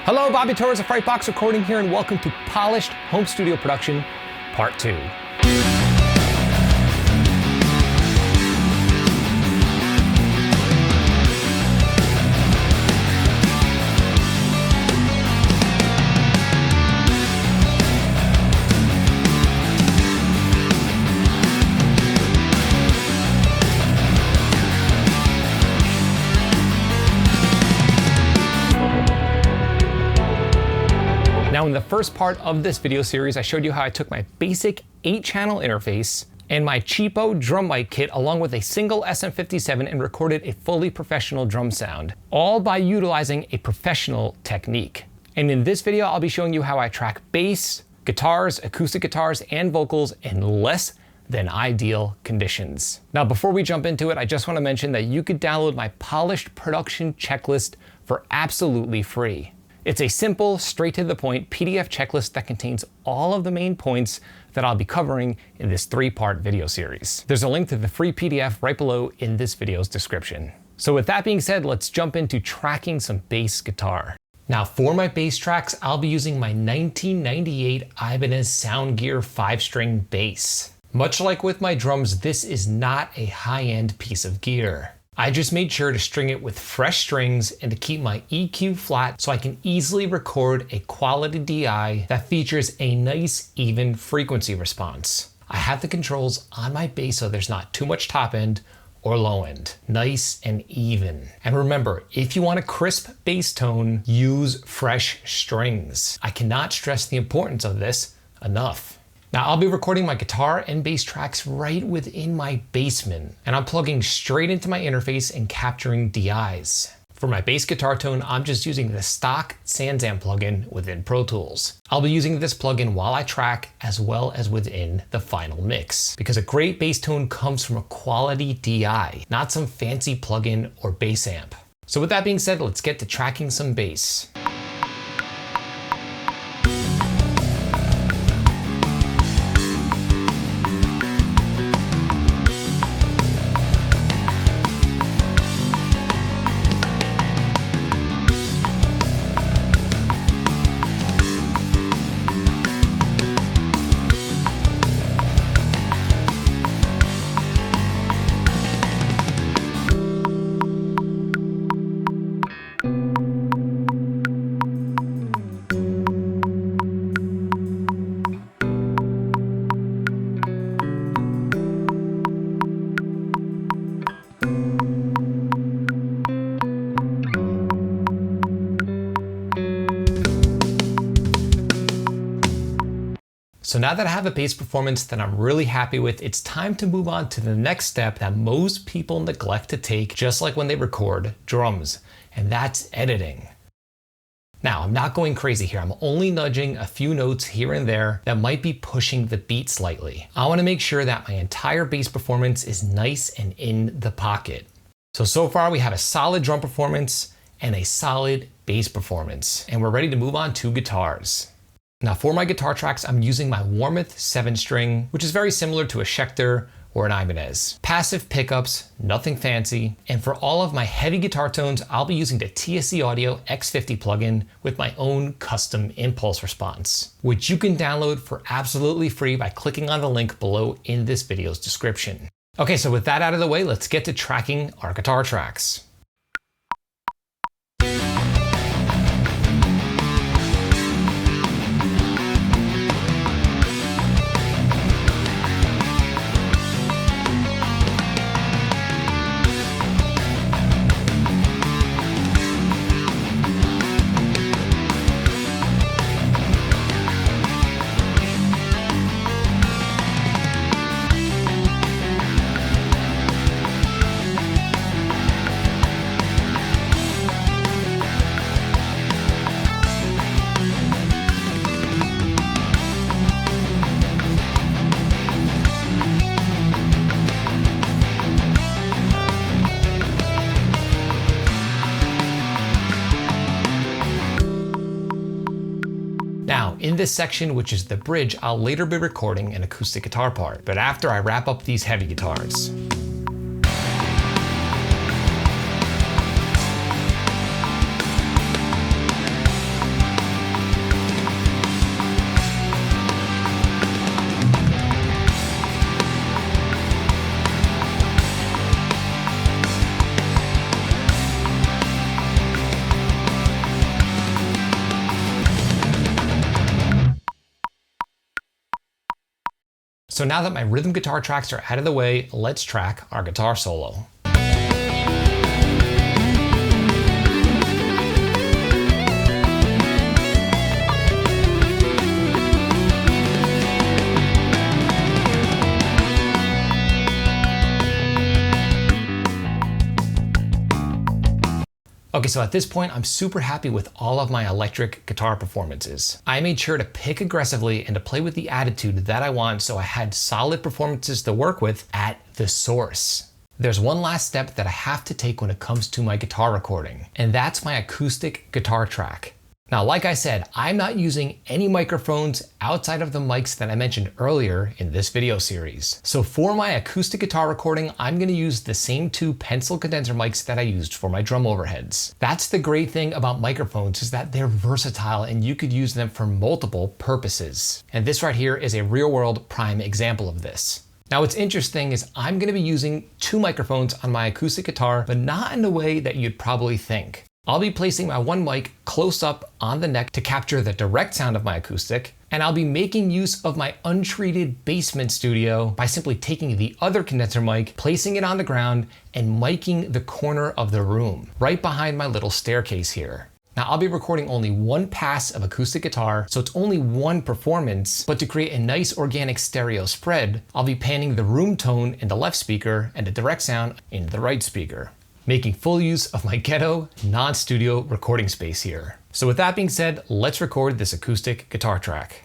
Hello, Bobby Torres of Frightbox Recording here, and welcome to Polished Home Studio Production, Part 2. Now, in the first part of this video series, I showed you how I took my basic 8-channel interface and my cheapo drum mic kit along with a single SM57 and recorded a fully professional drum sound, all by utilizing a professional technique. And in this video, I'll be showing you how I track bass, guitars, acoustic guitars, and vocals in less than ideal conditions. Now, before we jump into it, I just want to mention that you could download my polished production checklist for absolutely free. It's a simple, straight to the point PDF checklist that contains all of the main points that I'll be covering in this 3-part video series. There's a link to the free PDF right below in this video's description. So with that being said, let's jump into tracking some bass guitar. Now, for my bass tracks, I'll be using my 1998 Ibanez Soundgear 5-string bass. Much like with my drums, this is not a high-end piece of gear. I just made sure to string it with fresh strings and to keep my EQ flat so I can easily record a quality DI that features a nice even frequency response. I have the controls on my bass so there's not too much top end or low end. Nice and even. And remember, if you want a crisp bass tone, use fresh strings. I cannot stress the importance of this enough. Now, I'll be recording my guitar and bass tracks right within my basement, and I'm plugging straight into my interface and capturing DIs. For my bass guitar tone, I'm just using the stock SansAmp plugin within Pro Tools. I'll be using this plugin while I track as well as within the final mix, because a great bass tone comes from a quality DI, not some fancy plugin or bass amp. So with that being said, let's get to tracking some bass. So now that I have a bass performance that I'm really happy with, it's time to move on to the next step that most people neglect to take, just like when they record drums, and that's editing. Now, I'm not going crazy here. I'm only nudging a few notes here and there that might be pushing the beat slightly. I want to make sure that my entire bass performance is nice and in the pocket. So far we have a solid drum performance and a solid bass performance, and we're ready to move on to guitars. Now, for my guitar tracks, I'm using my Warmoth 7-string, which is very similar to a Schecter or an Ibanez. Passive pickups, nothing fancy. And for all of my heavy guitar tones, I'll be using the TSC Audio X50 plugin with my own custom impulse response, which you can download for absolutely free by clicking on the link below in this video's description. Okay, so with that out of the way, let's get to tracking our guitar tracks. Now, in this section, which is the bridge, I'll later be recording an acoustic guitar part, but after I wrap up these heavy guitars. So now that my rhythm guitar tracks are out of the way, let's track our guitar solo. Okay, so at this point, I'm super happy with all of my electric guitar performances. I made sure to pick aggressively and to play with the attitude that I want, so I had solid performances to work with at the source. There's one last step that I have to take when it comes to my guitar recording, and that's my acoustic guitar track. Now, like I said, I'm not using any microphones outside of the mics that I mentioned earlier in this video series. So for my acoustic guitar recording, I'm gonna use the same 2 pencil condenser mics that I used for my drum overheads. That's the great thing about microphones, is that they're versatile and you could use them for multiple purposes. And this right here is a real world prime example of this. Now what's interesting is I'm gonna be using 2 microphones on my acoustic guitar, but not in the way that you'd probably think. I'll be placing my one mic close up on the neck to capture the direct sound of my acoustic, and I'll be making use of my untreated basement studio by simply taking the other condenser mic, placing it on the ground, and miking the corner of the room, right behind my little staircase here. Now I'll be recording only 1 pass of acoustic guitar, so it's only 1 performance, but to create a nice organic stereo spread, I'll be panning the room tone in the left speaker and the direct sound in the right speaker, making full use of my ghetto, non-studio recording space here. So with that being said, let's record this acoustic guitar track.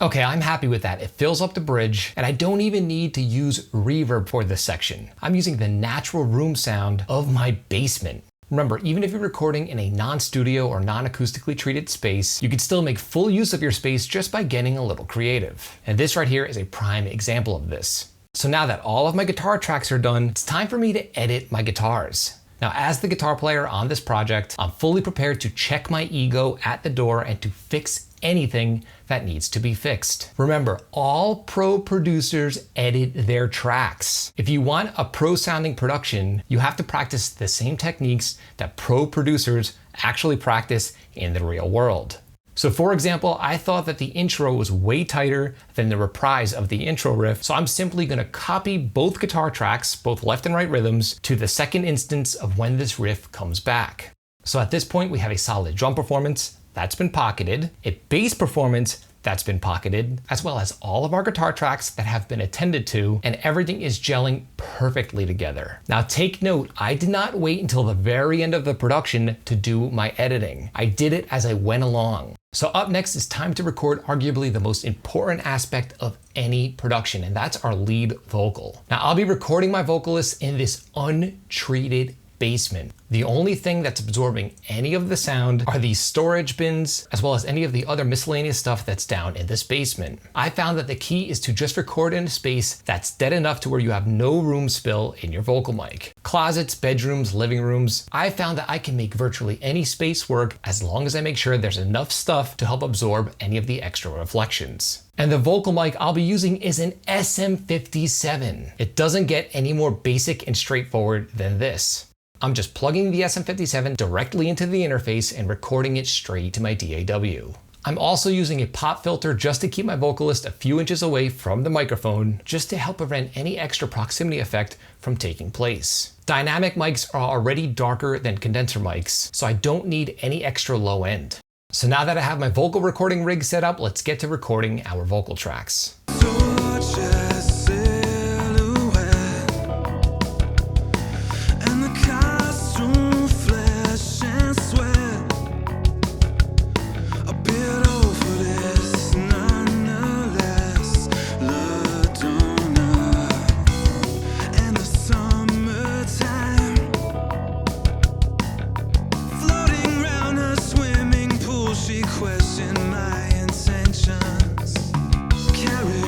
Okay, I'm happy with that. It fills up the bridge, and I don't even need to use reverb for this section. I'm using the natural room sound of my basement. Remember, even if you're recording in a non-studio or non-acoustically treated space, you can still make full use of your space just by getting a little creative. And this right here is a prime example of this. So now that all of my guitar tracks are done, it's time for me to edit my guitars. Now, as the guitar player on this project, I'm fully prepared to check my ego at the door and to fix anything that needs to be fixed. Remember, all pro producers edit their tracks. If you want a pro sounding production, you have to practice the same techniques that pro producers actually practice in the real world. So for example, I thought that the intro was way tighter than the reprise of the intro riff, so I'm simply gonna copy both guitar tracks, both left and right rhythms, to the second instance of when this riff comes back. So at this point, we have a solid drum performance that's been pocketed, a bass performance that's been pocketed, as well as all of our guitar tracks that have been attended to, and everything is gelling perfectly together. Now take note, I did not wait until the very end of the production to do my editing. I did it as I went along. So up next is time to record arguably the most important aspect of any production, and that's our lead vocal. Now I'll be recording my vocalists in this untreated basement. The only thing that's absorbing any of the sound are these storage bins, as well as any of the other miscellaneous stuff that's down in this basement. I found that the key is to just record in a space that's dead enough to where you have no room spill in your vocal mic. Closets, bedrooms, living rooms. I found that I can make virtually any space work as long as I make sure there's enough stuff to help absorb any of the extra reflections. And the vocal mic I'll be using is an SM57. It doesn't get any more basic and straightforward than this. I'm just plugging the SM57 directly into the interface and recording it straight to my DAW. I'm also using a pop filter just to keep my vocalist a few inches away from the microphone, just to help prevent any extra proximity effect from taking place. Dynamic mics are already darker than condenser mics, so I don't need any extra low end. So now that I have my vocal recording rig set up, let's get to recording our vocal tracks. Question my intentions. Carry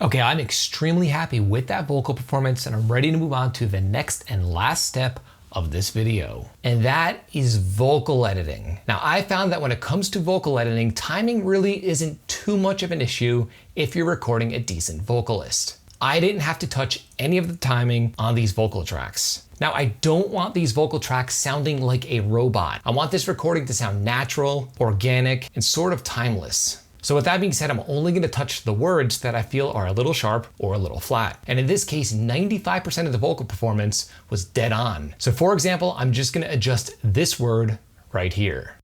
Okay, I'm extremely happy with that vocal performance and I'm ready to move on to the next and last step of this video. And that is vocal editing. Now, I found that when it comes to vocal editing, timing really isn't too much of an issue if you're recording a decent vocalist. I didn't have to touch any of the timing on these vocal tracks. Now, I don't want these vocal tracks sounding like a robot. I want this recording to sound natural, organic, and sort of timeless. So with that being said, I'm only gonna touch the words that I feel are a little sharp or a little flat. And in this case, 95% of the vocal performance was dead on. So for example, I'm just gonna adjust this word right here.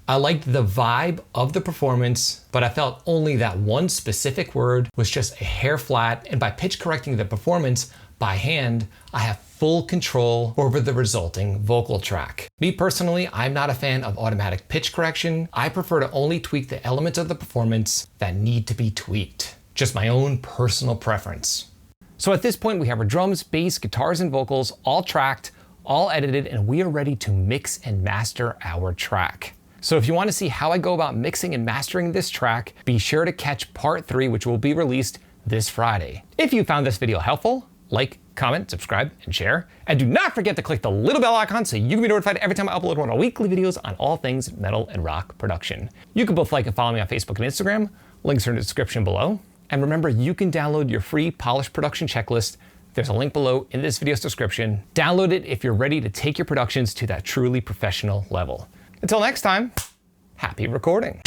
I liked the vibe of the performance, but I felt only that one specific word was just a hair flat, and by pitch correcting the performance by hand, I have full control over the resulting vocal track. Me personally, I'm not a fan of automatic pitch correction. I prefer to only tweak the elements of the performance that need to be tweaked. Just my own personal preference. So at this point, we have our drums, bass, guitars, and vocals all tracked, all edited, and we are ready to mix and master our track. So if you want to see how I go about mixing and mastering this track, be sure to catch part 3, which will be released this Friday. If you found this video helpful, like, comment, subscribe, and share. And do not forget to click the little bell icon so you can be notified every time I upload one of our weekly videos on all things metal and rock production. You can both like and follow me on Facebook and Instagram. Links are in the description below. And remember, you can download your free polished production checklist. There's a link below in this video's description. Download it if you're ready to take your productions to that truly professional level. Until next time, happy recording.